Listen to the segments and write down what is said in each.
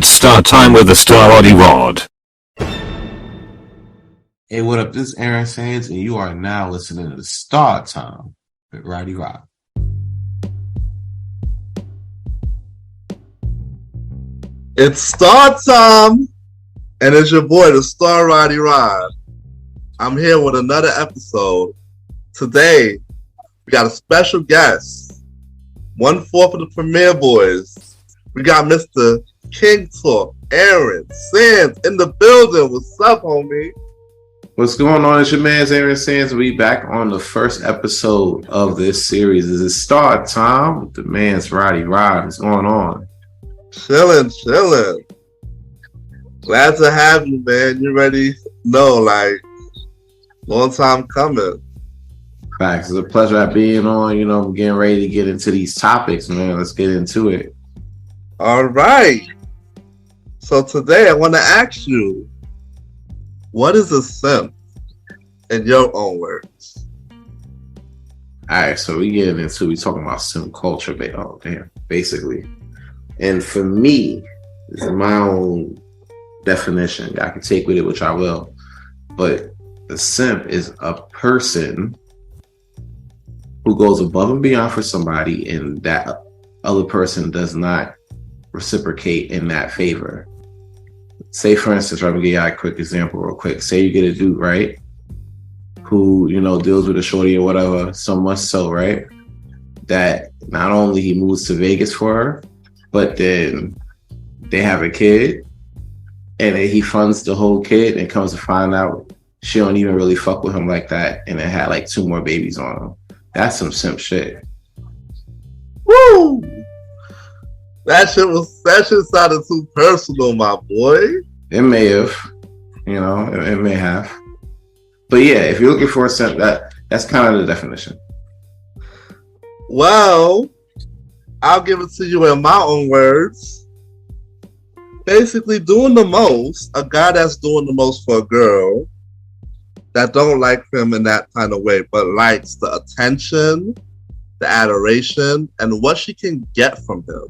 It's start time with the Star Roddy Rod. Hey, what up? This is Aaron Sands, and you are now listening to Start Time with Roddy Rod. It's Star Time, and it's your boy, the Star Roddy Rod. I'm here with another episode. Today, we got a special guest, 1/4 of the Premier Boys. We got Mr. King Talk, Aaron Sands in the building. What's up, homie? What's going on? It's your man's Aaron Sands. We back on the first episode of this series. This is Start Time with the man's Roddy Rod. What's going on? Chilling. Glad to have you, man. You ready? No, like, long time coming. Facts. It's a pleasure being on. I'm getting ready to get into these topics, man. Let's get into it. All right. So today I want to ask you, what is a simp in your own words? All right, so we talking about simp culture, basically. And for me, this is my own definition. I can take with it, which I will. But the simp is a person who goes above and beyond for somebody, and that other person does not reciprocate in that favor. Say, for instance, I'm gonna give you a quick example real quick. Say you get a dude, right, who, deals with a shorty or whatever, so much so, right, that not only he moves to Vegas for her, but then they have a kid, and then he funds the whole kid, and comes to find out she don't even really fuck with him like that, and it had like 2 more babies on him. That's some simp shit. Woo! That shit sounded too personal, my boy. It may have, it may have. But yeah, if you're looking for a simp, that's kind of the definition. Well, I'll give it to you in my own words. Basically, doing the most, a guy that's doing the most for a girl that don't like him in that kind of way, but likes the attention, the adoration, and what she can get from him.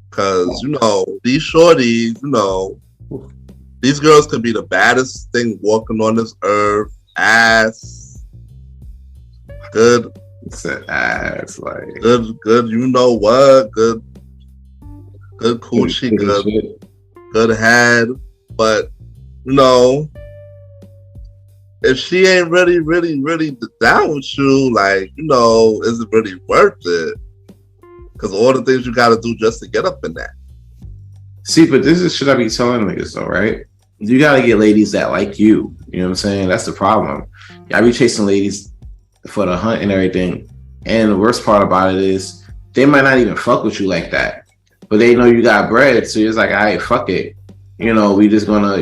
Because, these shorties, these girls could be the baddest thing walking on this earth. Ass. Good. It's an ass, like. Good, you know what? Good coochie, good head. But, if she ain't really down with you, like, is it really worth it? Because all the things you got to do just to get up in that. See, but this is shit I be telling niggas though, right? You got to get ladies that like you. You know what I'm saying? That's the problem. I be chasing ladies for the hunt and everything. And the worst part about it is they might not even fuck with you like that. But they know you got bread. So it's like, all right, fuck it. We just gonna,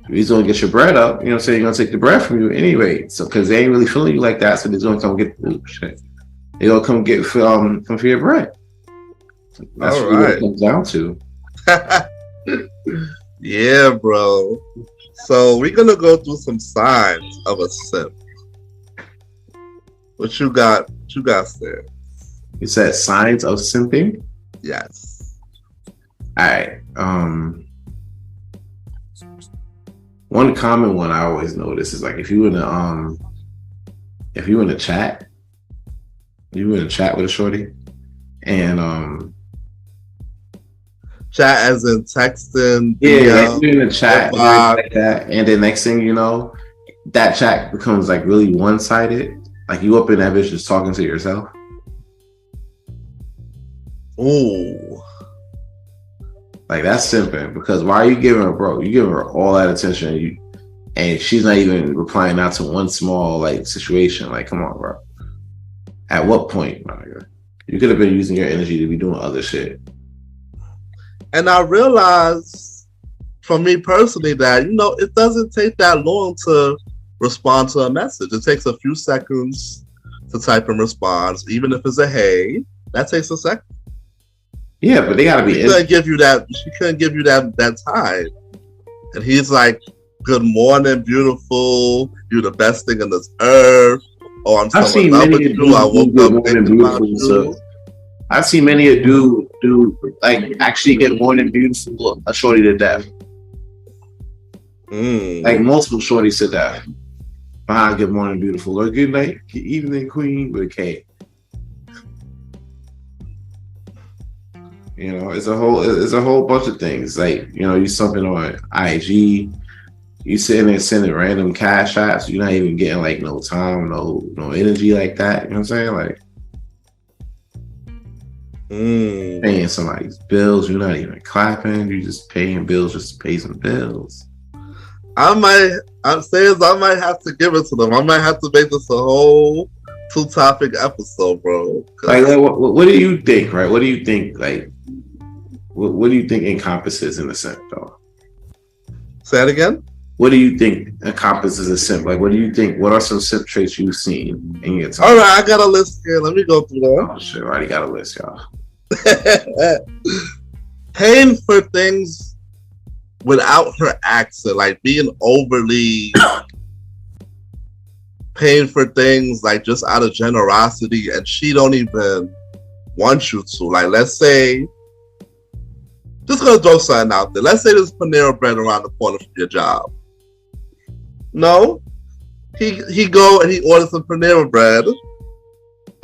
we just gonna get your bread up. You know what I'm saying? You're gonna take the bread from you anyway. So, because they ain't really feeling you like that. So they're gonna come get shit. They gonna come for your bread. That's all really right. What it comes down to. Yeah, bro. So we're gonna go through some signs of a simp. What you got there? You said signs of simping? Yes. All right. One common one I always notice is like if you in a chat. You in a chat with a shorty, and chat as in texting. Yeah, like you're in a chat like that, and then next thing you know, that chat becomes like really one-sided. Like you up in that bitch just talking to yourself. Ooh, like that's simping, because why are you giving her, bro? You giving her all that attention, and she's not even replying out to one small like situation. Like, come on, bro. At what point, my nigga? You could have been using your energy to be doing other shit. And I realized, for me personally, that, it doesn't take that long to respond to a message. It takes a few seconds to type in response. Even if it's a hey, that takes a second. Yeah, but they gotta be. She couldn't give you that time. And he's like, good morning, beautiful. You're the best thing on this earth. Oh, I'm so in love with you. I woke up thinking about you. I've seen many a dude do like actually get more than beautiful a shorty to death. Like multiple shorties to death. Behind good morning beautiful or good night, good evening queen with a K. You know, it's a whole bunch of things. Like, you know, you something on IG, you sitting there sending random cash apps, you're not even getting like no time, no energy like that. You know what I'm saying? Like paying somebody's bills, you're not even clapping, you're just paying bills just to pay some bills. I'm saying I might have to give it to them. I might have to make this a whole 2-topic episode, bro. Like what do you think, right? What do you think, like, what do you think encompasses in a simp, though? Say it again? What do you think encompasses a simp? Like, what do you think? What are some simp traits you've seen in your time? All right, I got a list here. Let me go through that. Oh, shit, I already got a list, y'all. Paying for things without her accent, like being overly paying for things like just out of generosity, and she don't even want you to. Like, let's say, just gonna throw something out there. Let's say there's Panera Bread around the corner from your job. No, he go and he orders some Panera Bread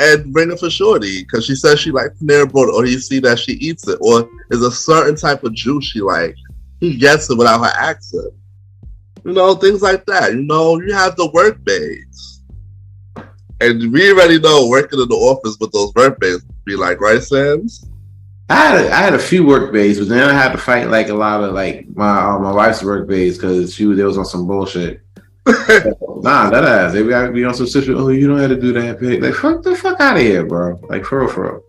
and bring it for shorty because she says she likes Panera Bread, or you see that she eats it, or is a certain type of juice she likes. He gets it without her accent. You know, things like that. You know, you have the work bays. And we already know working in the office with those work bays be like, right, Sands? I had a few work bays, but then I had to fight like a lot of like my wife's work bays because there was on some bullshit. Nah, that ass. They gotta be on some situation. Oh, you don't have to do that, babe. Like, fuck the fuck out of here, bro. Like, for real.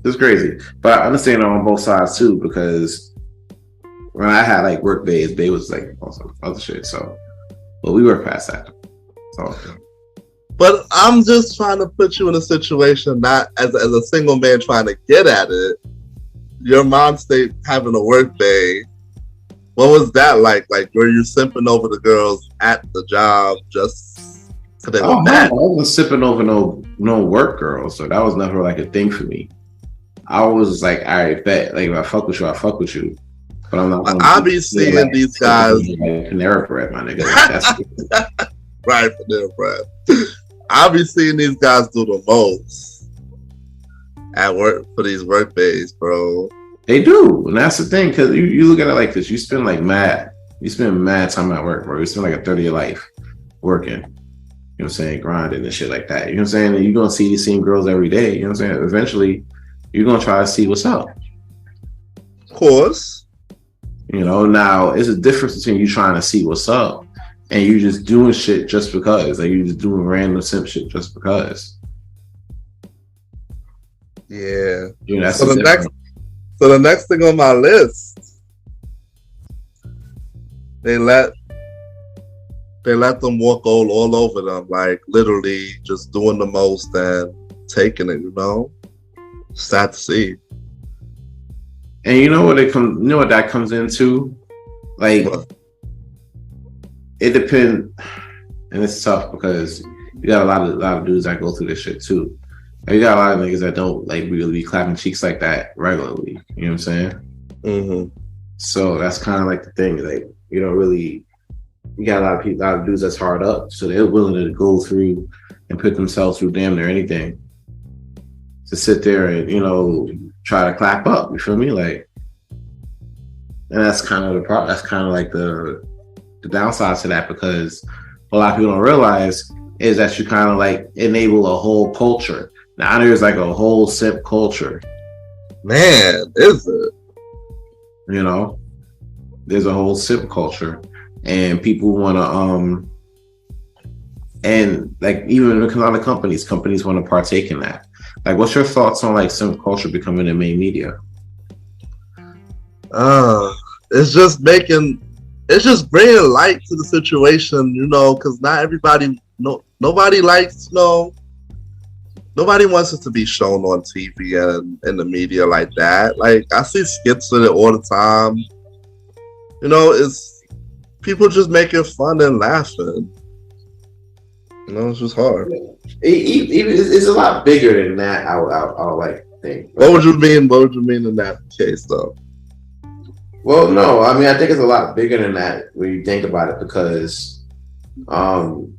It's crazy. But I understand on both sides too, because when I had like work bays, they was like on some other shit. So, but we work past that. So. But I'm just trying to put you in a situation, not as a single man trying to get at it. Your mom stayed having a work bay. What was that like? Like, were you simping over the girls at the job just because they were mad? I wasn't sipping over no work girls, so that was never like a thing for me. I was like, all right, bet. Like, if I fuck with you, I fuck with you. But I'm not. I'll be seeing like, these guys. Like Panera Bread, my nigga. Like, that's right, Panera Bread. I'll be seeing these guys do the most at work for these work days, bro. They do, and that's the thing, because you look at it like this. You spend mad time at work, bro. You spend like a third of your life working. You know what I'm saying? Grinding and shit like that. You know what I'm saying? And you're gonna see these same girls every day. You know what I'm saying? Eventually, you're gonna try to see what's up. Of course. You know, now it's a difference between you trying to see what's up and you just doing shit just because. Like, you just doing random simp shit just because. Yeah. You know, that's so the next thing on my list, they let them walk all over them, like literally just doing the most and taking it, you know? Sad to see. And you know what that comes into? Like, what? It depends, and it's tough because you got a lot of dudes that go through this shit too. Like, you got a lot of niggas that don't like really be clapping cheeks like that regularly. You know what I'm saying? Mm-hmm. So that's kind of like the thing. Like, you don't really. You got a lot of dudes that's hard up, so they're willing to go through and put themselves through damn near anything to sit there and, you know, try to clap up. You feel me? Like, and that's kind of the problem. That's kind of like the downside to that, because a lot of people don't realize is that you kind of like enable a whole culture. Now there's like a whole simp culture. Man, is it? You know, there's a whole simp culture, and people want to and like even a lot of companies want to partake in that. Like, what's your thoughts on like simp culture becoming the main media? It's just bringing light to the situation, you know, because not everybody, nobody likes, you know, nobody wants it to be shown on TV and in the media like that. Like, I see skits of it all the time. You know, it's people just making fun and laughing. You know, it's just hard. It's a lot bigger than that. I'll like thing. What would you mean? What would you mean in that case, though? Well, no, I mean I think it's a lot bigger than that when you think about it because um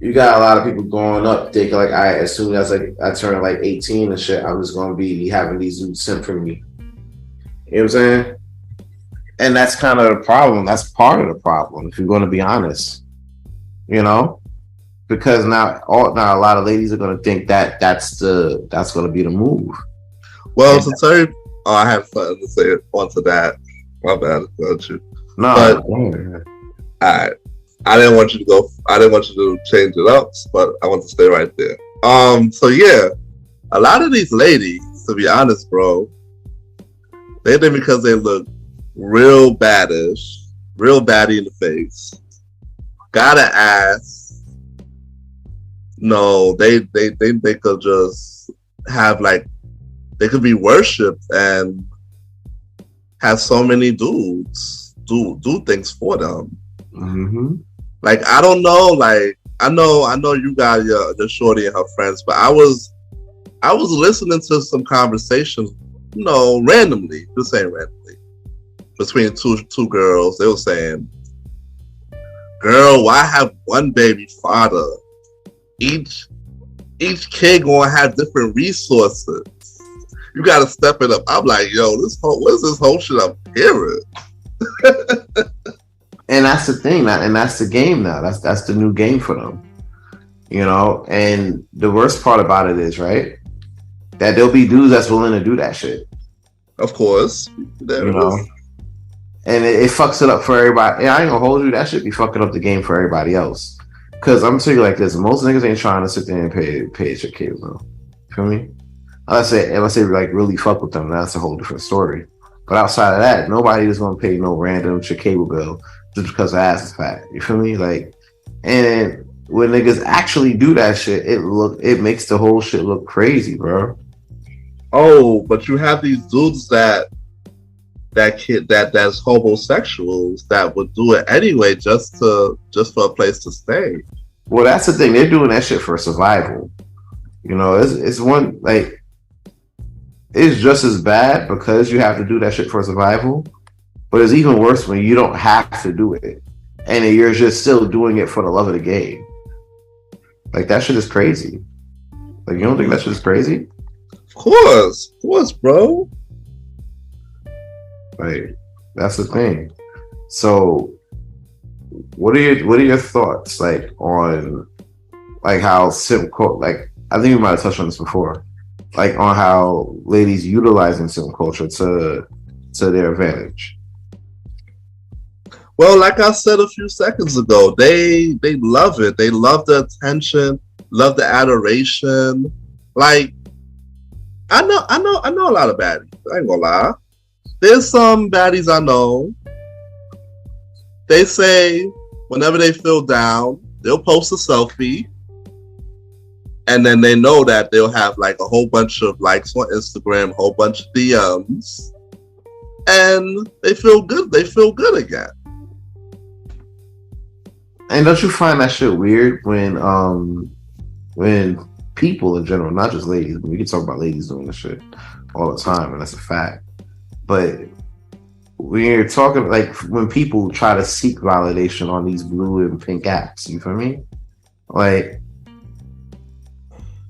you got a lot of people growing up thinking like as soon as like I turn like 18 and shit, I'm just gonna be having these dudes simp for me. You know what I'm saying? And that's kind of the problem. That's part of the problem, if you're gonna be honest. You know? Because now a lot of ladies are gonna think that that's gonna be the move. Well, to tell you, I have something to say onto that. My bad, about you. No, But I didn't want you to go. I didn't want you to change it up, but I want to stay right there. So yeah, a lot of these ladies, to be honest, bro, they did because they look real baddish, real baddie in the face. Got an ass. No, they think they could just have like they could be worshipped and have so many dudes do things for them. Mm-hmm. Like I don't know, like I know you got your shorty and her friends, but I was listening to some conversations, randomly, just saying randomly, between two girls. They were saying, "Girl, why have one baby father? Each kid gonna have different resources. You gotta step it up." I'm like, yo, what is this whole shit I'm hearing? And that's the thing, and that's the game now. That's the new game for them, And the worst part about it is, right, that there'll be dudes that's willing to do that shit. Of course, and it fucks it up for everybody. I ain't gonna hold you. That should be fucking up the game for everybody else. Cause I'm telling you like this: most niggas ain't trying to sit there and pay your cable bill. Feel me? Unless they like really fuck with them, that's a whole different story. But outside of that, nobody is gonna pay no random cable bill just because the ass is fat. You feel me? Like, and when niggas actually do that shit, it makes the whole shit look crazy, bro. Oh, but you have these dudes that's homosexuals that would do it anyway just for a place to stay. Well, that's the thing. They're doing that shit for survival. It's one like it's just as bad because you have to do that shit for survival. But it's even worse when you don't have to do it. And you're just still doing it for the love of the game. Like, that shit is crazy. Like, you don't think that shit is crazy? Of course, bro. Like, that's the thing. So, what are your thoughts, like, on, like, how simp culture, like, I think we might have touched on this before, like, on how ladies utilizing simp culture to their advantage? Well, like I said a few seconds ago, they love it. They love the attention, love the adoration. Like, I know a lot of baddies. I ain't gonna lie. There's some baddies I know. They say whenever they feel down, they'll post a selfie, and then they know that they'll have like a whole bunch of likes on Instagram, a whole bunch of DMs, and they feel good. They feel good again. And don't you find that shit weird when people in general, not just ladies, we can talk about ladies doing this shit all the time, and that's a fact. But when you're talking, like, when people try to seek validation on these blue and pink apps, you feel me? Like,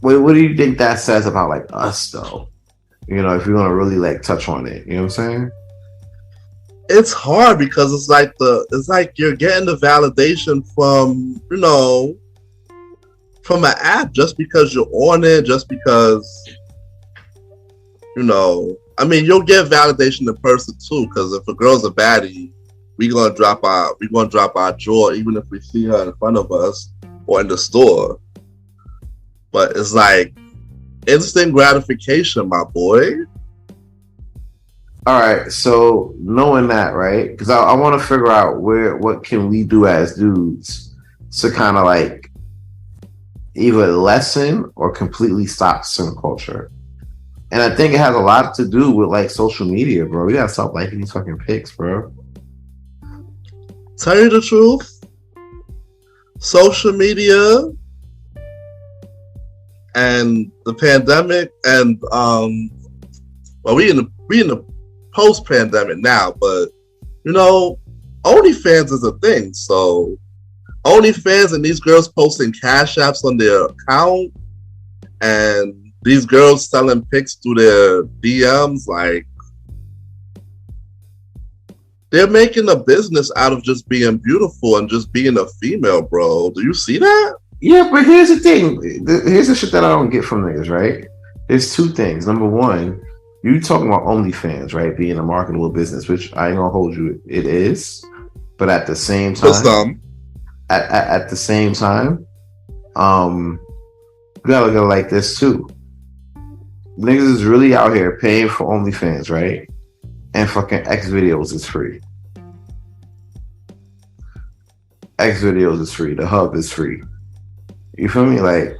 what do you think that says about, like, us, though? If you're gonna really, like, touch on it, you know what I'm saying? It's hard because it's like you're getting the validation from from an app just because you're on it, just because I mean, you'll get validation in person too, because if a girl's a baddie, we're gonna drop our jaw even if we see her in front of us or in the store. But it's like instant gratification, my boy. All right, so knowing that, right? Because I want to figure out what can we do as dudes to kind of like either lessen or completely stop simp culture. And I think it has a lot to do with like social media, bro. We gotta stop liking these fucking pics, bro. Tell you the truth, social media and the pandemic, and well, we in the post pandemic now, but you know, OnlyFans is a thing. So OnlyFans and these girls posting cash apps on their account, and these girls selling pics through their DMs, like they're making a business out of just being beautiful and just being a female, bro. Do you see that? Yeah, but here's the thing. Here's the shit that I don't get from niggas, right? There's two things. Number one, you talking about OnlyFans, right? Being a marketable business, which I ain't gonna hold you, it is. But at the same time, at the same time, you gotta look at it like this too. Niggas is really out here paying for OnlyFans, right? And fucking X videos is free. X videos is free. The hub is free. You feel me? Like,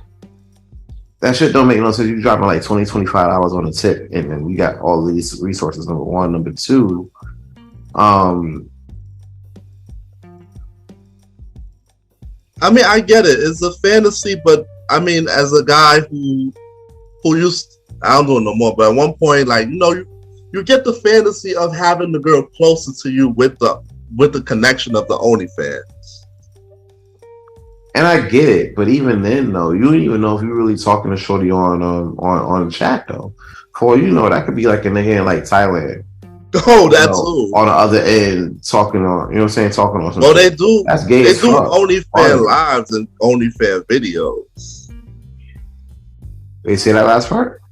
that shit don't make no sense. You dropping like $20, $25 on a tip, and then we got all these resources. Number one. Number two, I mean, I get it. It's a fantasy, but I mean, as a guy who used, I don't do it no more, but at one point, like, you know, you get the fantasy of having the girl closer to you with the connection of the OnlyFans. and I get it, but even then, though, you don't even know if you're really talking to Shorty on chat, though. For you know, that could be like a nigga in like Thailand. Oh, that too. On the other end, talking on, you know what I'm saying, talking on something. Well, they do. That's gay. They do OnlyFans lives and OnlyFans videos. They say that last part.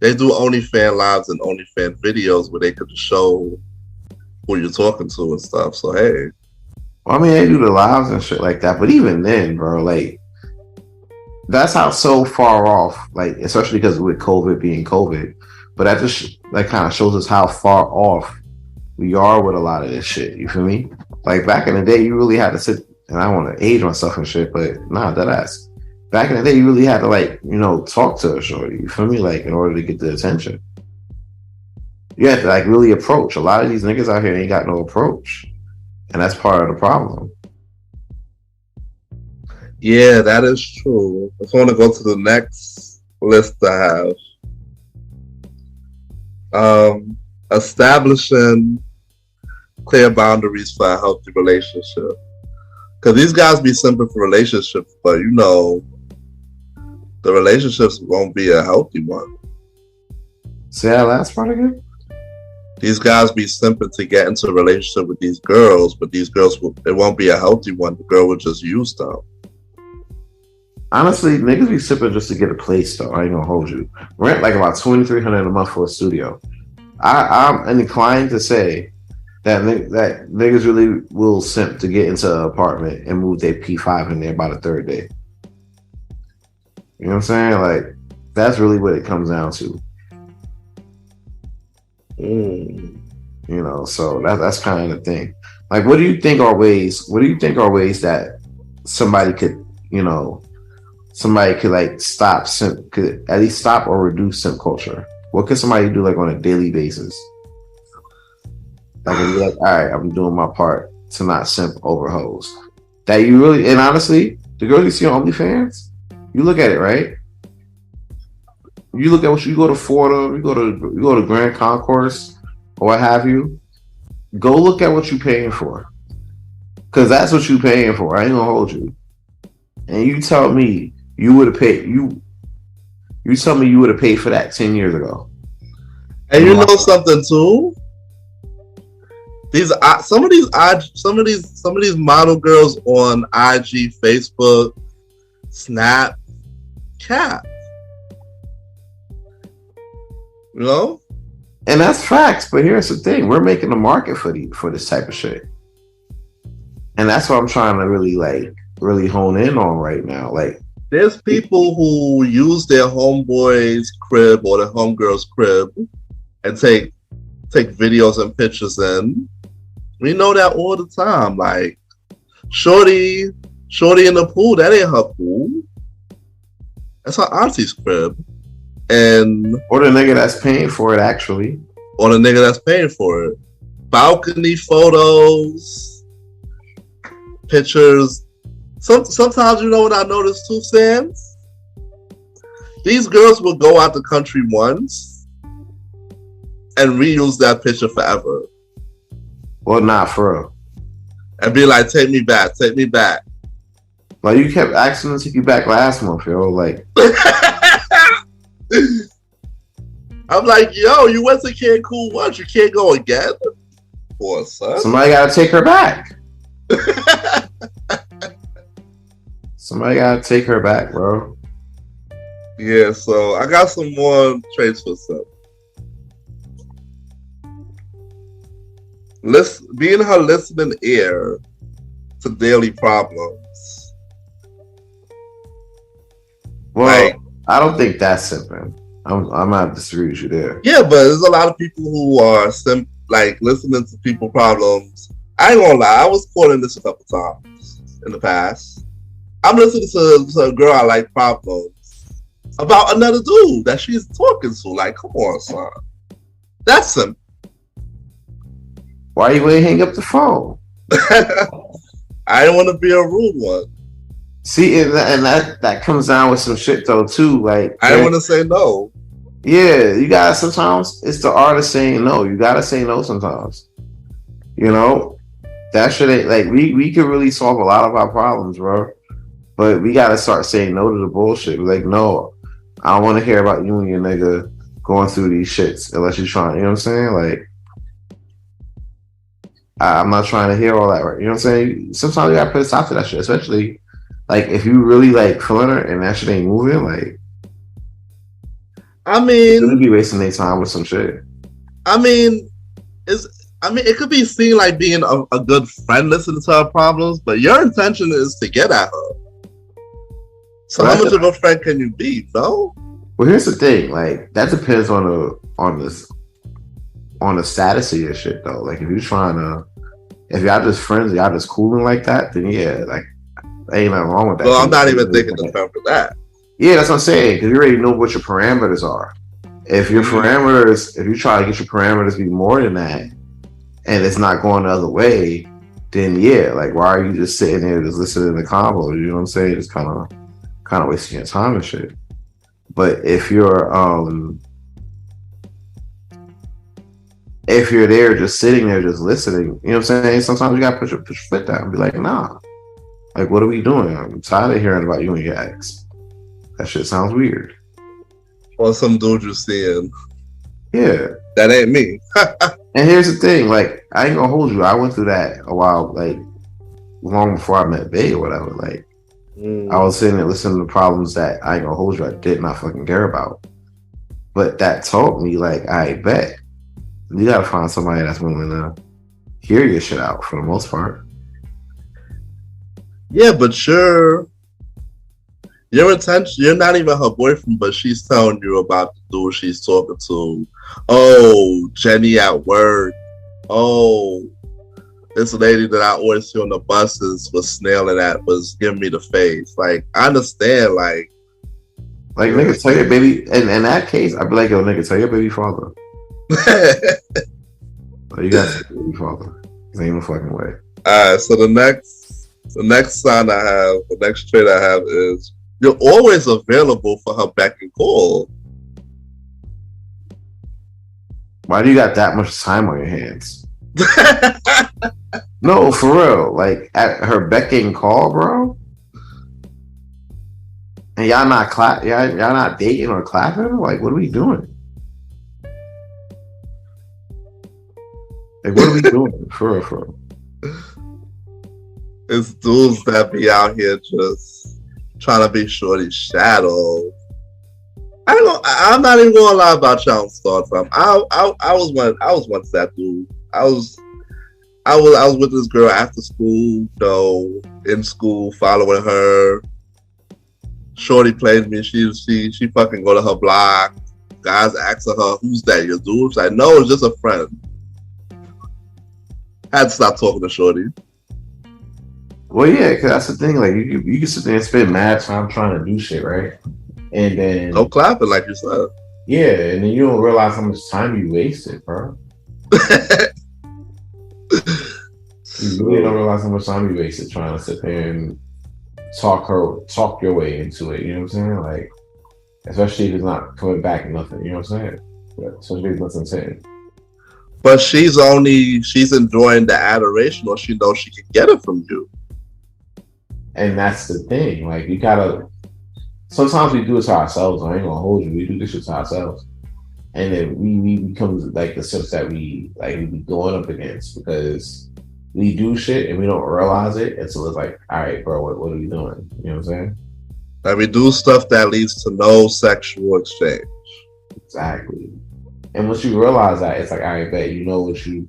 They do OnlyFans lives and OnlyFans videos where they could show who you're talking to and stuff. So hey, well, I mean, they do the lives and shit like that, but even then, bro, like, that's how so far off, like, especially because with COVID being COVID, but that just like kind of shows us how far off we are with a lot of this shit. You feel me? Like, back in the day, you really had to sit, and I don't want to age myself and shit, but nah, that ass. Back in the day, you really had to, like, you know, talk to a shorty. You feel me? Like, in order to get the attention, you had to like really approach. A lot of these niggas out here ain't got no approach, and that's part of the problem. Yeah, that is true. I just want to go to the next list I have. Establishing clear boundaries for a healthy relationship. Because these guys be simping for relationships, but you know, the relationships won't be a healthy one. Say that last part again? These guys be simping to get into a relationship with these girls, but these girls, it won't be a healthy one. The girl will just use them. Honestly, niggas be sipping just to get a place, though. I ain't gonna hold you. Rent like about $2,300 a month for a studio. I'm inclined to say that niggas really will simp to get into an apartment and move their P5 in there by the third day. You know what I'm saying? Like, that's really what it comes down to. You know, so that's kind of the thing. Like, what do you think are ways that somebody could, you know, somebody could like stop simp, could at least stop or reduce simp culture? What could somebody do like on a daily basis? Like, be like, all right, I'm doing my part to not simp over hoes. That you really, and honestly, the girls you see on OnlyFans, you look at it, right? You look at what you go to Florida, you go to Grand Concourse or what have you. Go look at what you're paying for, because that's what you're paying for. I ain't gonna hold you. And you tell me you would have paid You tell me you would have paid for that 10 years ago. And you know something too? Some of these model girls on IG, Facebook, Snap, cap. You know? And that's facts, but here's the thing. We're making a market for this type of shit. And that's what I'm trying to really hone in on right now. Like, there's people who use their homeboy's crib or their homegirl's crib and take videos and pictures in. We know that all the time. Like, Shorty in the pool, that ain't her pool. That's her auntie's crib. Or the nigga that's paying for it, actually. Or the nigga that's paying for it. Balcony photos, pictures. Sometimes, you know what I notice too, Sam? These girls will go out the country once and reuse that picture forever. Well, not for real. And be like, take me back, take me back. Like, you kept asking to take you back last month, yo. Like, I'm like, yo, you went to Cancun once, you can't go again? Poor son. somebody gotta take her back. Somebody gotta take her back, bro. Yeah, so I got some more traits for Simp. Being her listening ear to daily problems. Well, Like, I don't think that's simping. I'm not disagree with you there. yeah, but there's a lot of people who are like listening to people problems. I ain't gonna lie, I was caught in this a couple times in the past. I'm listening to a girl I like problems about another dude that she's talking to. Like, come on, son. That's simp. Why you ain't hang up the phone? I didn't want to be a rude one. See, and that comes down with some shit though too. Like, I didn't want to say no. Yeah, you gotta sometimes. It's the art of saying no. You gotta say no sometimes. You know, that shit ain't like we could really solve a lot of our problems, bro. But we gotta start saying no to the bullshit. Like, no, I don't want to hear about you and your nigga going through these shits unless you're trying. You know what I'm saying? Like, I'm not trying to hear all that. Right? You know what I'm saying? Sometimes you gotta put a stop to that shit, especially like if you really like feeling her and that shit ain't moving. Like, I mean, you'll be wasting their time with some shit. I mean, it could be seen like being a good friend listening to her problems, but your intention is to get at her. So how much of a friend can you be? No. Well, here's the thing. Like, that depends on the status of your shit though. Like, if y'all just friends, y'all just cooling like that, then yeah, like, ain't nothing wrong with that. Well, I'm not even thinking the term for that. Yeah, that's what I'm saying. Because you already know what your parameters are. If your parameters, if you try to get your parameters to be more than that, and it's not going the other way, then yeah, like, why are you just sitting there just listening to the convo? You know what I'm saying? It's kind of wasting your time and shit. But if you're there just sitting there just listening, you know what I'm saying? Sometimes you gotta put your foot down and be like, nah. Like, what are we doing? I'm tired of hearing about you and your ex. That shit sounds weird. Or some dude you're seeing. Yeah. That ain't me. And here's the thing, like, I ain't gonna hold you. I went through that a while, like, long before I met Bay or whatever. Like, I was sitting there listening to problems that I ain't gonna hold you, I did not fucking care about. But that taught me, like, I bet you gotta find somebody that's willing to hear your shit out for the most part. Yeah, but your intention, you're not even her boyfriend, but she's telling you about the dude she's talking to. Oh, Jenny at work. Oh, this lady that I always see on the buses was snailing at, was giving me the face. Like, I understand, like nigga, tell your baby, in that case, I'd be like, yo, nigga, tell your baby father. Oh, you got to tell your baby father. There ain't no fucking way. Alright, so the next sign I have, the next trait I have is you're always available for her beck and call. Why do you got that much time on your hands? No, for real. Like, at her beck and call, bro. And y'all not dating or clapping? Like, what are we doing? Like, what are we doing? For real. It's dudes that be out here just trying to be shorty's shadow. I'm not even gonna lie about y'all on Start Time. I was once that dude. I was with this girl after school, in school, following her. Shorty played me. She fucking go to her block. Guys asking her, "Who's that? Your dude?" She's like, "No, it's just a friend." Had to stop talking to Shorty. Well, yeah, because that's the thing. Like, you can sit there and spend mad time trying to do shit, right? And then no clapping, like you said. Yeah, and then you don't realize how much time you wasted, bro. You really don't realize how much time you wasted trying to sit there and talk your way into it. You know what I'm saying? Like, especially if it's not coming back and nothing. You know what I'm saying? Yeah, especially if nothing's saying. But she's enjoying the adoration, or she knows she can get it from you. And that's the thing. Like, you gotta. Sometimes we do it to ourselves. I ain't gonna hold you. We do this shit to ourselves, and then we become like the simps that we be going up against because we do shit and we don't realize it until it's like, all right, bro, what are we doing? You know what I'm saying? Like, we do stuff that leads to no sexual exchange. Exactly. And once you realize that, it's like, all right, bet you know what you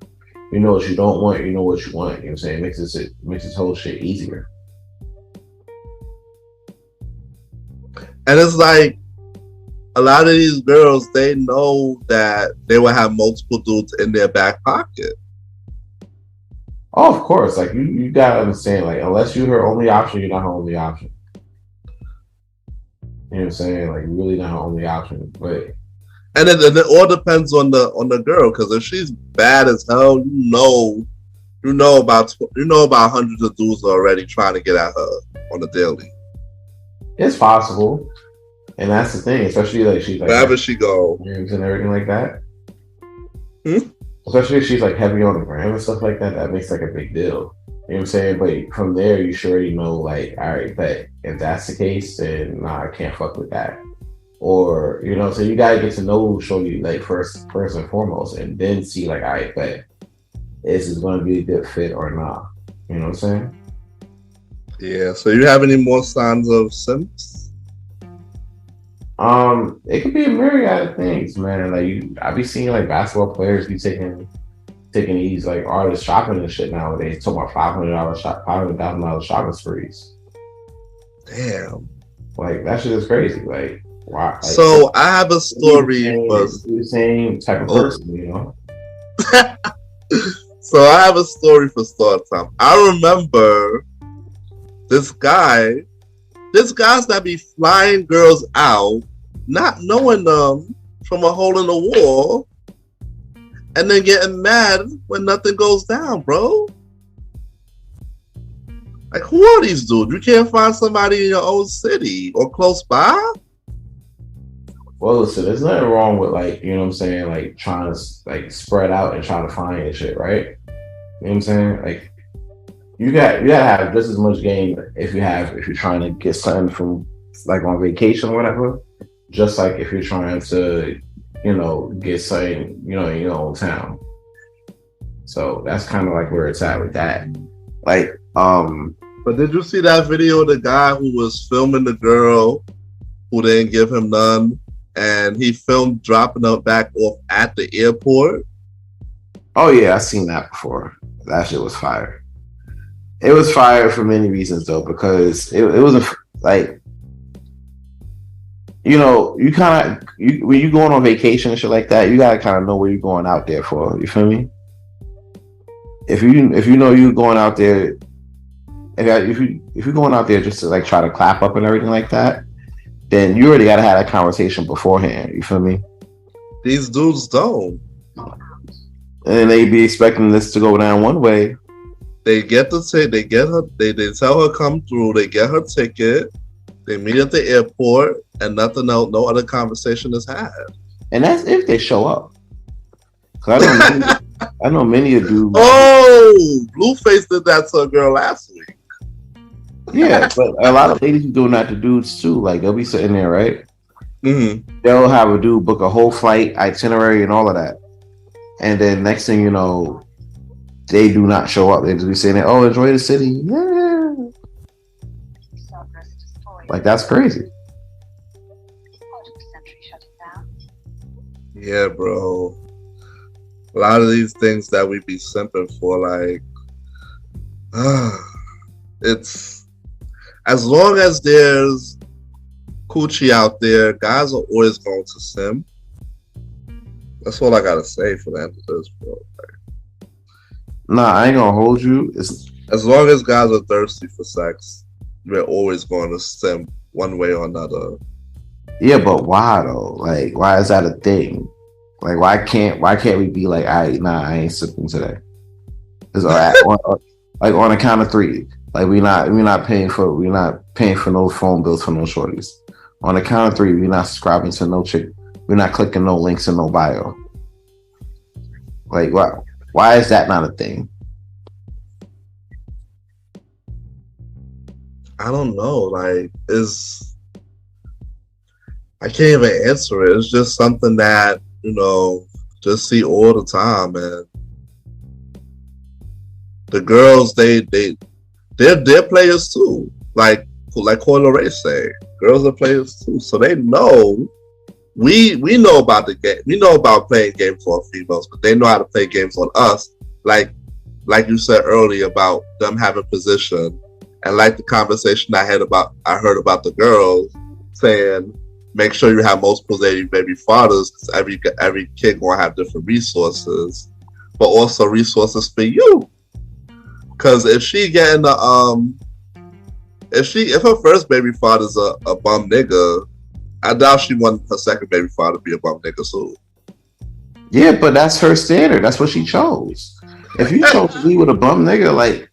don't want, you know what you want. You know what I'm saying? It makes this whole shit easier. And it's like a lot of these girls, they know that they will have multiple dudes in their back pocket. Oh, of course. Like, you gotta understand, like, unless you're her only option, you're not her only option. You know what I'm saying? Like, you're really not her only option. But and it all depends on the girl, because if she's bad as hell, you know about hundreds of dudes already trying to get at her on the daily. it's possible, and that's the thing. Especially like she's like wherever she go and everything like that. Especially if she's like heavy on the gram and stuff like that. That makes like a big deal. You know what I'm saying? But from there, you should already know, like, all right, but if that's the case, then nah, I can't fuck with that. Or, you know, so you gotta get to know shorty like first and foremost, and then see like, all right, but is this gonna be a good fit or not? You know what I'm saying? Yeah. So you have any more signs of simps? It could be a myriad of things, man. Like, I be seeing like basketball players be taking these like artists shopping and shit nowadays. Talking about $500,000 shopping sprees. Damn. Like, that shit is crazy. Like, why? Like, so I have a story for the same type of person, you know. So I have a story for start time. I remember this guy's that be flying girls out, not knowing them, from a hole in the wall, and then getting mad when nothing goes down, bro. Like, who are these dudes? You can't find somebody in your own city or close by? Well, listen, there's nothing wrong with, like, you know what I'm saying, like trying to like spread out and trying to find and shit, right? You know what I'm saying? Like, you gotta have just as much game if you're trying to get something from like on vacation or whatever, just like if you're trying to, you know, get something, you know, in your own town. So that's kind of like where it's at with that. Like, but did you see that video of the guy who was filming the girl who didn't give him none, and he filmed dropping her back off at the airport? Oh yeah, I've seen that before. That shit was fire. It was fire for many reasons though, because it was like, you know, you kind of when you going on vacation and shit like that, you gotta kind of know where you're going out there for. You feel me? If you know you're going out there, if you're going out there just to like try to clap up and everything like that, then you already gotta have that conversation beforehand. You feel me? These dudes don't. And they be expecting this to go down one way. They get the they tell her come through, they get her ticket, they meet at the airport, and nothing else, no other conversation is had. And that's if they show up. Cause I know many of dudes. Oh, Blueface did that to a girl last week. Yeah, but a lot of ladies are doing that to dudes too. Like, they'll be sitting there, right? Mm-hmm. They'll have a dude book a whole flight itinerary and all of that, and then next thing you know, they do not show up. They just be saying, "Oh, enjoy the city." Yeah, like, that's crazy. Yeah, bro. A lot of these things that we be simping for, like, it's as long as there's coochie out there, guys are always going to simp. That's all I gotta say for the end of this, bro. Like, nah, I ain't gonna hold you. It's as long as guys are thirsty for sex, we're always going to simp one way or another. Yeah, but why though? Like, why is that a thing? Like, why can't we be like, I ain't sipping today? Like, on a count of three. Like, we're not paying for no phone bills for no shorties. On the count of three, we're not subscribing to no chick. We're not clicking no links in no bio. Like, wow. Why is that not a thing? I don't know. Like, I can't even answer it. It's just something that, just see all the time, and the girls, they're players too. Like Coyle Ray say, girls are players too. So they know we know about the game. We know about playing games for females, but they know how to play games on us. Like you said earlier about them having position, and like the conversation I heard about the girls saying, make sure you have multiple baby fathers, because every kid gonna have different resources, but also resources for you. Because if she getting if her first baby father's a bum nigga, I doubt she want her second baby father to be a bum nigga too. Yeah, but that's her standard. That's what she chose. If you chose to be with a bum nigga, like,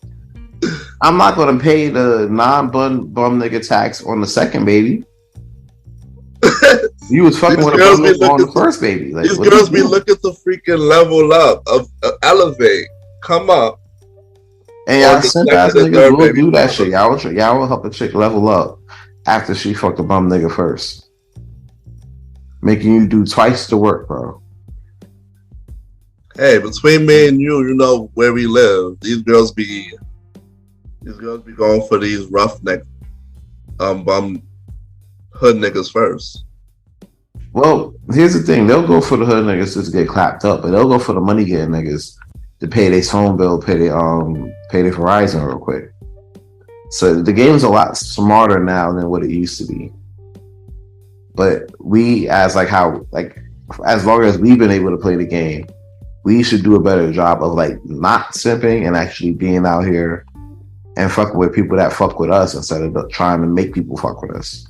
I'm not gonna pay the non-bum nigga tax on the second baby. You was fucking with a bum nigga on the first baby. Like, these girls be looking to freaking level up, elevate, come up. And y'all simp ass niggas will do that shit. Y'all will help a chick level up after she fucked a bum nigga first, making you do twice the work, bro. Hey, between me and you, where we live, these girls be going for these roughneck, bum hood niggas first. Well, here's the thing: they'll go for the hood niggas just to get clapped up, but they'll go for the money getting niggas to pay their phone bill, pay their Verizon real quick. So the game's a lot smarter now than what it used to be. But we, as long as we've been able to play the game, we should do a better job of like not simping and actually being out here and fucking with people that fuck with us instead of trying to make people fuck with us.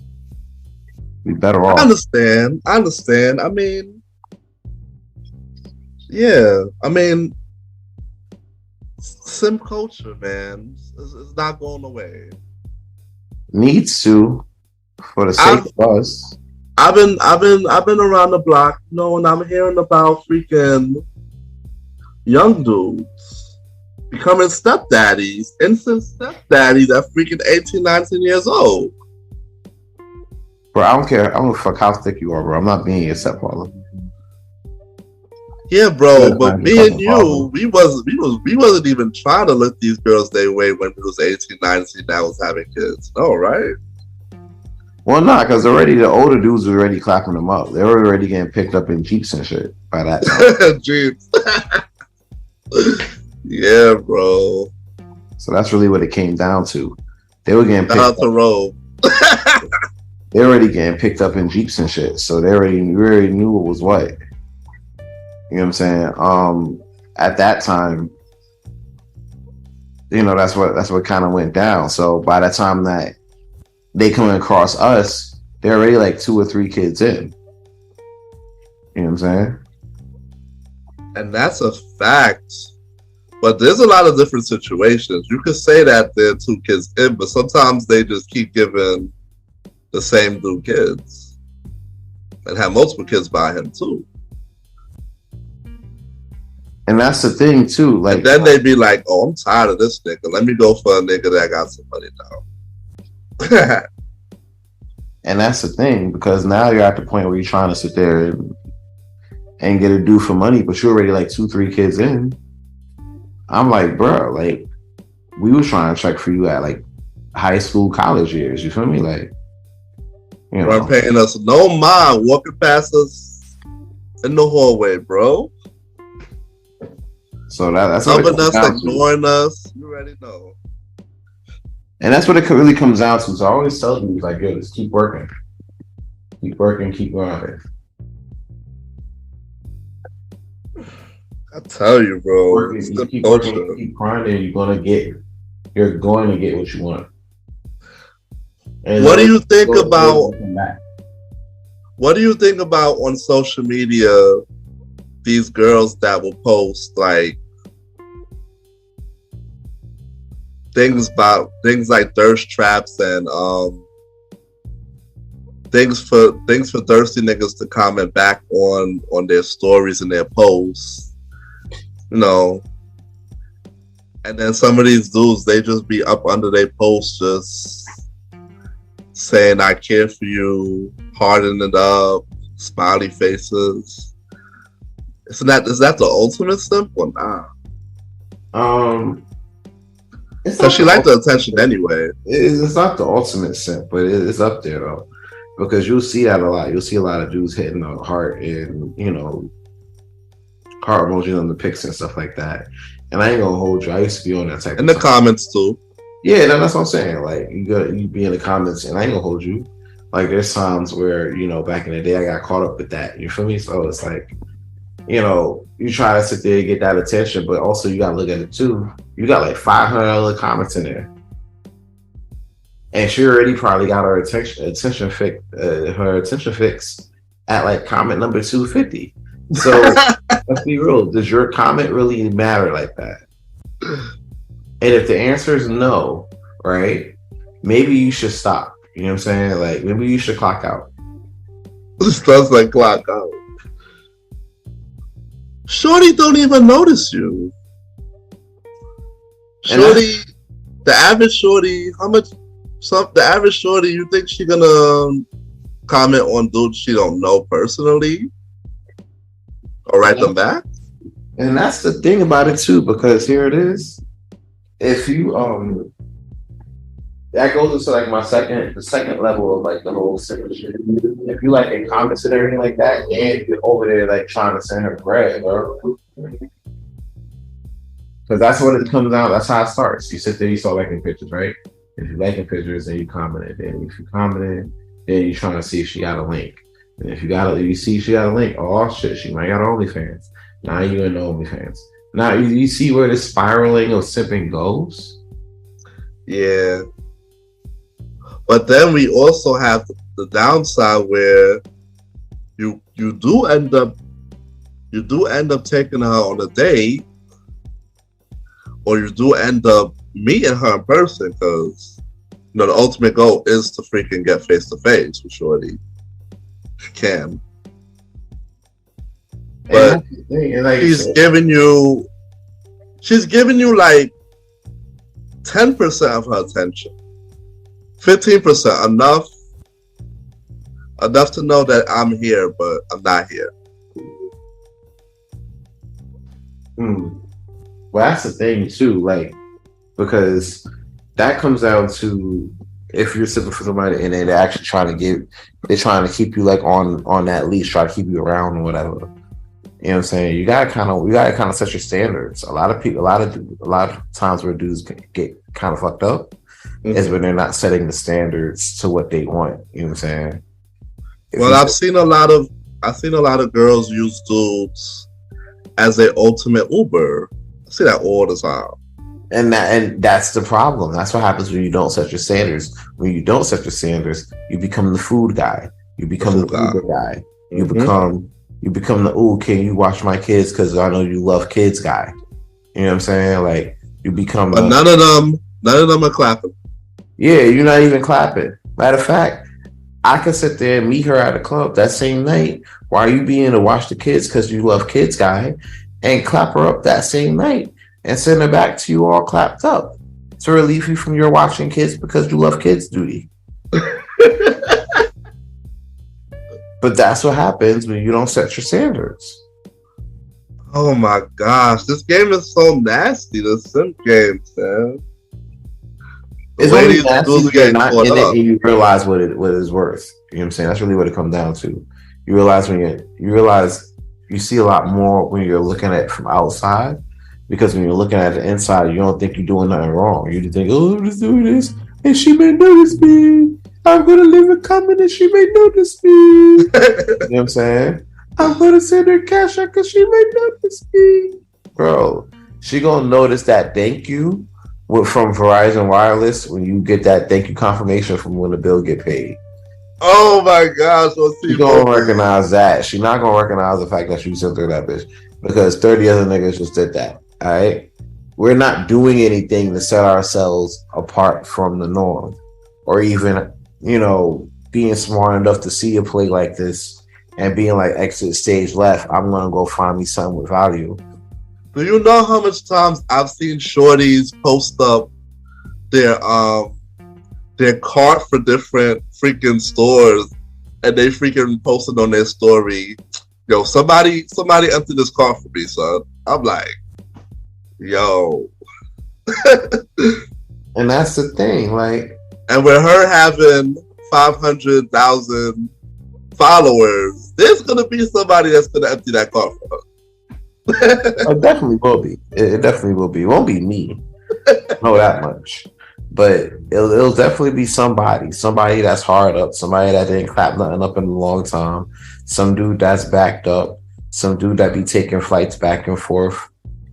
We better off. I understand. I mean, yeah. I mean, simp culture, man, is not going away. Needs to, for the sake of us. I've been around the block, and I'm hearing about freaking young dudes becoming stepdaddies, instant stepdaddies at freaking 18, 19 years old. Bro, I don't care. I don't fuck how thick you are, bro. I'm not being your stepfather. Yeah, bro, but me and you, we wasn't even trying to look these girls their way when we was 18, 19, that was having kids. No, right? Well, not because already the older dudes were already clapping them up. They were already getting picked up in Jeeps and shit by that time. Jeeps. Yeah, bro. So that's really what it came down to. They were getting picked up. They already getting picked up in Jeeps and shit. So they already knew what was what. You know what I'm saying? At that time, that's what kind of went down. So by the time that they come across us, they're already like 2 or 3 kids in. You know what I'm saying? And that's a fact. But there's a lot of different situations. You could say that they're 2 kids in, but sometimes they just keep giving the same dude kids and have multiple kids by him too. And that's the thing too. Like, and then they'd be like, "Oh, I'm tired of this nigga. Let me go for a nigga that got some money now." And that's the thing, because now you're at the point where you're trying to sit there and get a dude for money, but you're already like 2, 3 kids in. I'm like, bro, like, we was trying to check for you at like high school, college years. You feel me? Like, weren't paying us no mind walking past us in the hallway, bro. So that's loving us, ignoring us. You already know. And that's what it really comes down to. So I always tell you, like, yo, just keep working, keep grinding. I tell you, bro. Keep working, keep grinding. You're going to get what you want. And what do you think about? What do you think about on social media? These girls that will post like things like thirst traps and Things for thirsty niggas to comment back on their stories and their posts, you know. And then some of these dudes, they just be up under their posts, just saying "I care for you," hardening it up, smiley faces. Is that the ultimate simp or not? Because she liked the attention anyway. It's not the ultimate simp, but it's up there though, because you'll see that a lot. You'll see a lot of dudes hitting the heart and heart emoji on the pics and stuff like that. And I ain't gonna hold you. I used to be on that type. In the comments too. Yeah, that's what I'm saying. Like you be in the comments, and I ain't gonna hold you. Like there's times where back in the day I got caught up with that. You feel me? So it's like you try to sit there and get that attention, but also you gotta look at it too. You got like 500 other comments in there, and she already probably got her attention fixed at like comment number 250. So let's be real. Does your comment really matter like that? And if the answer is no, right? Maybe you should stop. You know what I'm saying? Like maybe you should clock out. This does like clock out. Shorty don't even notice you. Shorty, the average shorty, the average shorty, you think she gonna comment on dudes she don't know personally? Or write them back? And that's the thing about it too, because here it is. If you that goes into like the second level of like the whole signature. If you like in comments and everything like that, and you're over there like trying to send her bread, bro. Because that's what it comes out. That's how it starts. You sit there, you start liking pictures, right? If you're liking pictures, then you commented. Then if you commented, then you're trying to see if she got a link. And if you see she got a link, oh shit, she might got OnlyFans. Now you in the OnlyFans. Now you see where the spiraling of simping goes? Yeah. But then we also have the downside where you do end up taking her on a date, or you do end up meeting her in person, because the ultimate goal is to freaking get face to face with shorty. If you can. But she's giving you like 10% of her attention. 15%, enough to know that I'm here, but I'm not here. Well, that's the thing too, like, because that comes down to if you're sitting for somebody and they're actually trying to keep you like on that leash, try to keep you around or whatever. You know what I'm saying? You gotta kind of set your standards. A lot of times where dudes get kind of fucked up is when they're not setting the standards to what they want. You know what I'm saying? I've seen a lot of girls use dudes as their ultimate Uber. I see that all the time. And that's the problem. That's what happens when you don't set your standards. When you don't set your standards, you become the food guy. You become the Uber guy. You become the can you watch my kids because I know you love kids guy. You know what I'm saying? Like you become. But none of them are clapping. Yeah, you're not even clapping. Matter of fact, I could sit there and meet her at a club that same night while you being to watch the kids because you love kids guy, and clap her up that same night and send her back to you all clapped up to relieve you from your watching kids because you love kids duty. But that's what happens when you don't set your standards. Oh my gosh, this game is so nasty. The simp game, man. It's only nasty when you're not in it and you realize what it is worth. You know what I'm saying? That's really what it comes down to. You realize you see a lot more when you're looking at it from outside, because when you're looking at the inside, you don't think you're doing nothing wrong. You just think, oh, I'm just doing this, and she may notice me. I'm gonna leave a comment and she may notice me. You know what I'm saying? I'm gonna send her cash out because she may notice me. Bro, she gonna notice that thank you from Verizon Wireless when you get that thank you confirmation from when the bill get paid. Oh my gosh. She gonna recognize that. She not gonna recognize the fact that you sent her that bitch because 30 other niggas just did that. All right? We're not doing anything to set ourselves apart from the norm or even, being smart enough to see a play like this and being like exit stage left, I'm gonna go find me something with value. Do you know how much times I've seen shorties post up their cart for different freaking stores, and they freaking posted on their story, yo, somebody empty this cart for me, son. I'm like, yo. And that's the thing, like, and with her having 500,000 followers, there's gonna be somebody that's gonna empty that cart for her. it definitely will be. It definitely will be. It won't be me. Know that much. But it'll definitely be somebody that's hard up, somebody that didn't clap nothing up in a long time, some dude that's backed up, some dude that be taking flights back and forth.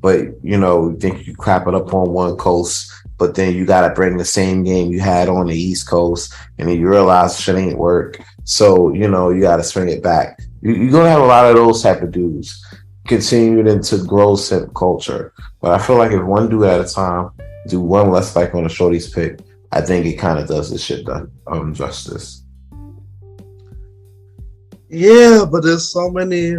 But you think you clap it up on one coast, but then you gotta bring the same game you had on the East Coast, and then you realize shit ain't work. So you gotta swing it back. You're gonna have a lot of those type of dudes continuing to grow simp culture. But I feel like if one dude at a time do one less like on a shorty's pick, I think it kind of does this shit justice. Yeah, but there's so many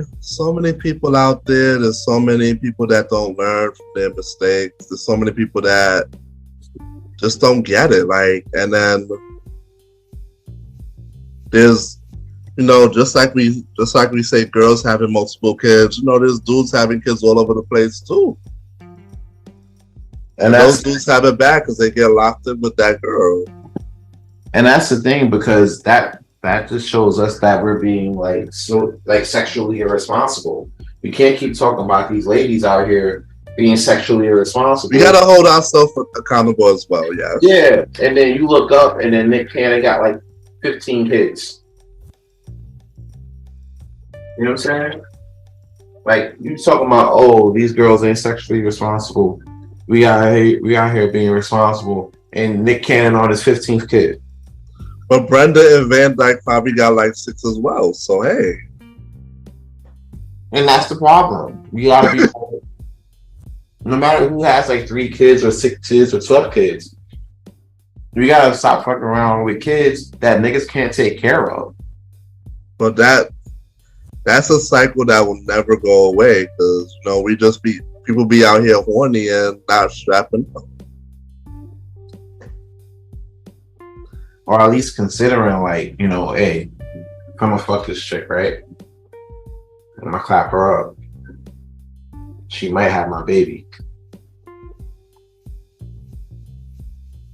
people out there. There's so many people that don't learn from their mistakes. There's so many people that just don't get it. Like, and then there's, just like we say, girls having multiple kids. There's dudes having kids all over the place too. And those dudes have it bad because they get locked in with that girl. And that's the thing, because that just shows us that we're being sexually irresponsible. We can't keep talking about these ladies out here being sexually irresponsible. We gotta hold ourselves accountable as well, yeah. Yeah, and then you look up and then Nick Cannon got 15 kids. You know what I'm saying? You talking about, these girls ain't sexually responsible. We out here being responsible, and Nick Cannon on his 15th kid. But Brenda and Van Dyke probably got 6 as well. So hey, and that's the problem. We gotta be no matter who has 3 kids or 6 kids or 12 kids. We gotta stop fucking around with kids that niggas can't take care of. But that's a cycle that will never go away, because people be out here horny and not strapping up. Or at least considering, hey, I'm gonna fuck this chick, right? I'm gonna clap her up. She might have my baby.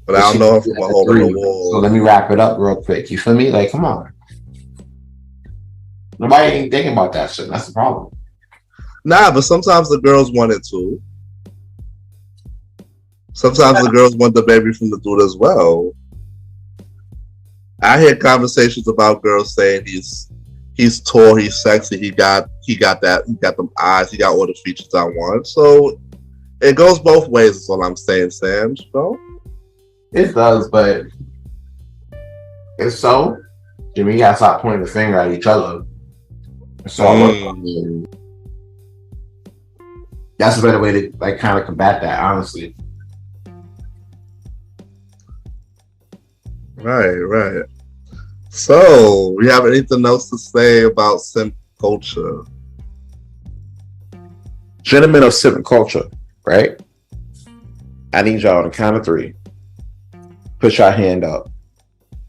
But I don't know if I'm gonna hold the wall. So let me wrap it up real quick. You feel me? Come on. Nobody ain't thinking about that shit. That's the problem. Nah, but sometimes the girls want it too. Sometimes the girls want the baby from the dude as well. I hear conversations about girls saying he's tall, he's sexy, he got them eyes, he got all the features I want. So it goes both ways. Is all I'm saying, Sam. It does, but if so, Jimmy, you gotta stop pointing the finger at each other. So that's a better way to kind of combat that, honestly. Right. So, we have anything else to say about simp culture? Gentlemen of simp culture, right? I need y'all to count of 3. Put your hand up.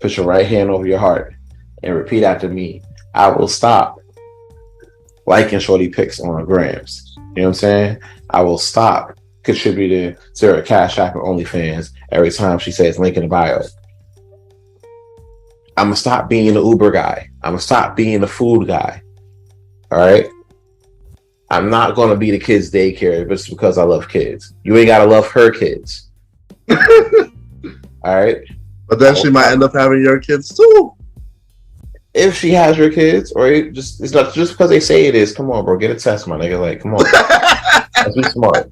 Put your right hand over your heart and repeat after me. I will stop liking shorty pics on grams. You know what I'm saying? I will stop contributing to her Cash App and OnlyFans every time she says link in the bio. I'm gonna stop being the Uber guy. I'm gonna stop being the food guy. All right? I'm not gonna be the kids' daycare just because I love kids. You ain't gotta love her kids. All right? But then she might end up having your kids too. If she has your kids, or it's not just because they say it is. Come on, bro, get a test, my nigga. Come on, let's be smart.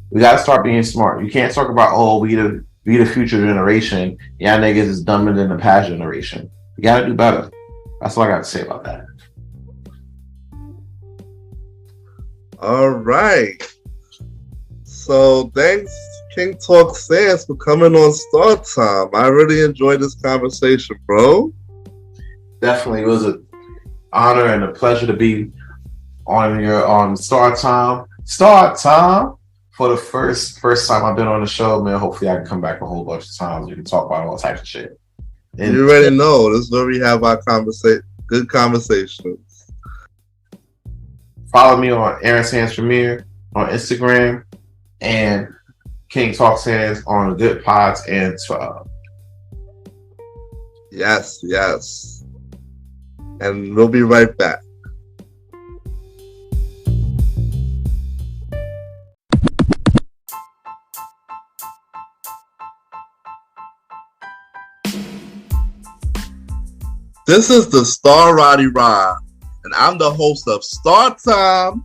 We gotta start being smart. You can't talk about we the future generation. Y'all niggas is dumber than the past generation. You gotta do better. That's all I got to say about that. All right. So thanks, King Talk Sans, for coming on Start Time. I really enjoyed this conversation, bro. Definitely, it was an honor and a pleasure to be on your on Start Time. Start Time for the first time I've been on the show, man. Hopefully, I can come back a whole bunch of times. We can talk about all types of shit. And You already know this is where we have our good conversations. follow me on Aaron Sands Premier on Instagram and King Talk Sands on Good Pods and Yes, yes. And we'll be right back. This is the Star Roddy Rod, and I'm the host of Star Time.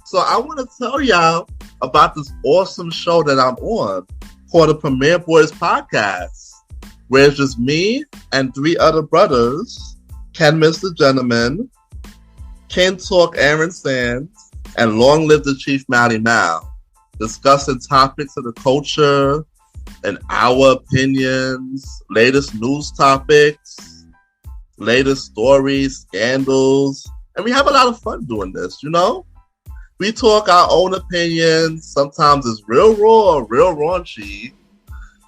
So I want to tell y'all about this awesome show that I'm on called the Premier Boys Podcast, where it's just me and 3 other brothers, Ken Mr. Gentleman, Ken Talk Aaron Sands, and Long Live the Chief Mally Mal, discussing topics of the culture and our opinions, latest news topics, latest stories, scandals, and we have a lot of fun doing this, you know? We talk our own opinions. Sometimes it's real raw, real raunchy,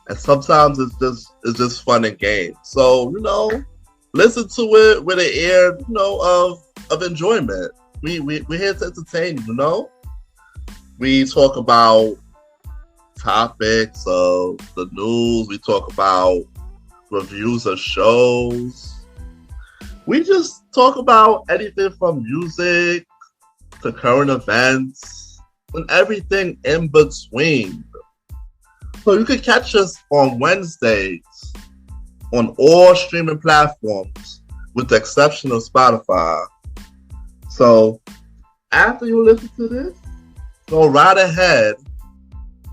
and sometimes it's just fun and games. So, you know, listen to it with an ear, you know, of enjoyment. We're here to entertain, you know? We talk about topics of the news. We talk about reviews of shows. We just talk about anything from music to current events and everything in between. So you can catch us on Wednesdays on all streaming platforms with the exception of Spotify. So after you listen to this, go right ahead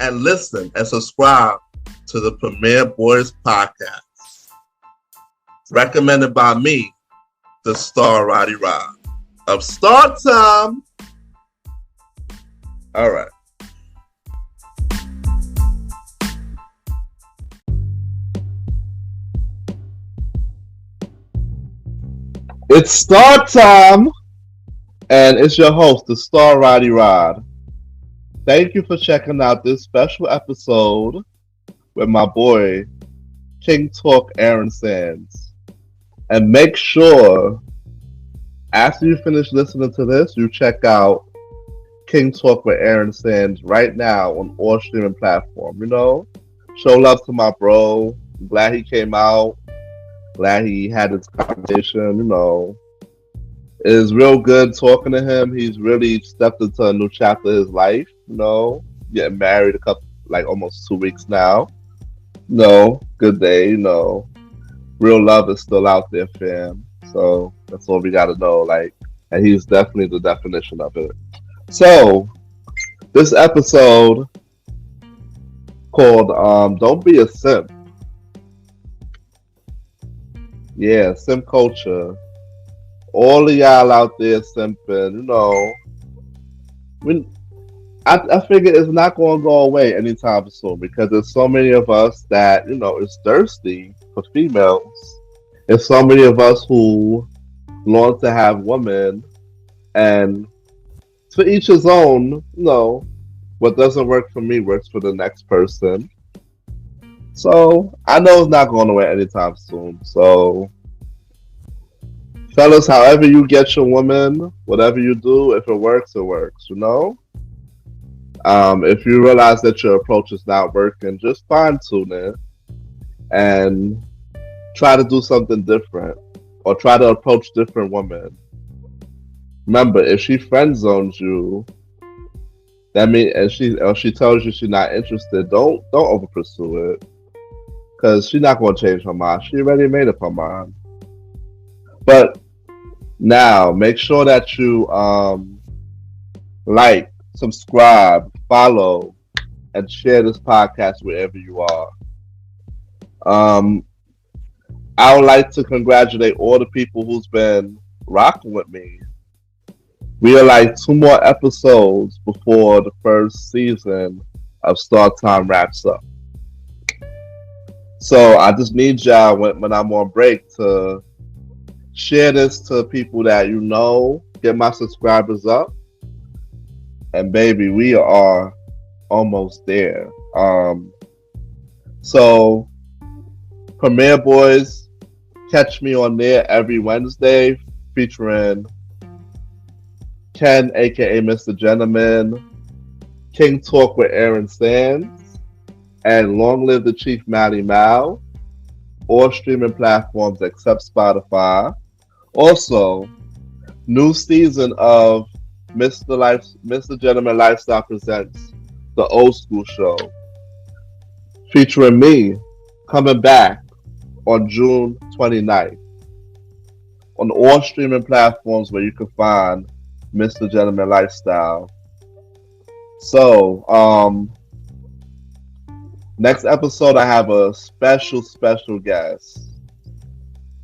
and listen and subscribe to the Premier Boys Podcast. Recommended by me, the Star Roddy Rod of Star Time. All right. It's Star Time, and it's your host, the Star Roddy Rod. Thank you for checking out this special episode with my boy, King Talk Aaron Sands. And make sure, after you finish listening to this, you check out King Talk with Aaron Sands right now on all streaming platforms. You know, show love to my bro. I'm glad he came out. Glad he had this conversation. You know, it is real good talking to him. He's really stepped into a new chapter of his life. You know, getting married almost 2 weeks now. No, good day. You know. Real love is still out there, fam. So that's all we gotta know. And he's definitely the definition of it. So this episode called "Don't Be a Simp." Yeah, simp culture. All of y'all out there simping, you know. I figure it's not going to go away anytime soon because there's so many of us that, you know, is thirsty for females. There's so many of us who long to have women, and to each his own, you know, what doesn't work for me works for the next person. So I know it's not going away anytime soon. So fellas, however you get your woman, whatever you do, if it works, you know? If you realize that your approach is not working, just fine tune it and try to do something different or try to approach different women. Remember, if she friend zones you, that means and she tells you she's not interested, don't over pursue it because she's not going to change her mind. She already made up her mind. But now, make sure that you like, subscribe, follow, and share this podcast wherever you are. I would like to congratulate all the people who's been rocking with me. We are like 2 more episodes before the first season of Start Time wraps up. So I just need y'all when I'm on break to Share this to people that you know. Get my subscribers up. And baby, we are almost there. So Premiere Boys, catch me on there every Wednesday, featuring Ken, aka Mr. Gentleman, King Talk with Aaron Sands, and Long Live the Chief Matty Mal. All streaming platforms except Spotify. Also, new season of Mr. Gentleman Lifestyle presents the Old School Show, featuring me, coming back on June 29th on all streaming platforms where you can find Mr. Gentleman Lifestyle. So, next episode I have a special guest.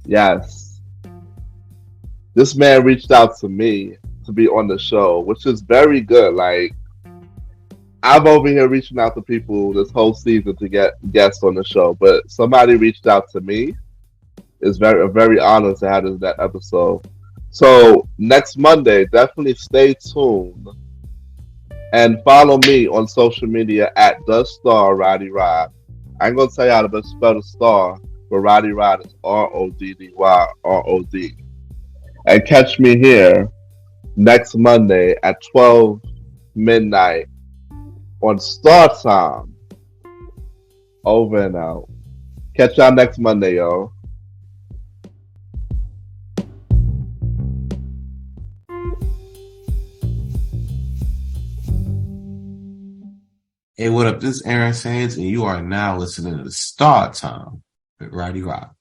Yes. This man reached out to me to be on the show, which is very good. Like, I'm over here reaching out to people this whole season to get guests on the show, but somebody reached out to me. It's very honored to have this that episode. So next Monday, definitely stay tuned and follow me on social media at the Star Roddy Rod. I ain't gonna tell you how to spell the star, but Roddy Rod is RODDYROD. And catch me here next Monday at 12 midnight on Star Time. Over and out. Catch y'all next Monday, y'all. Hey, what up? This is Aaron Sands, and you are now listening to Star Time with Roddy Rock.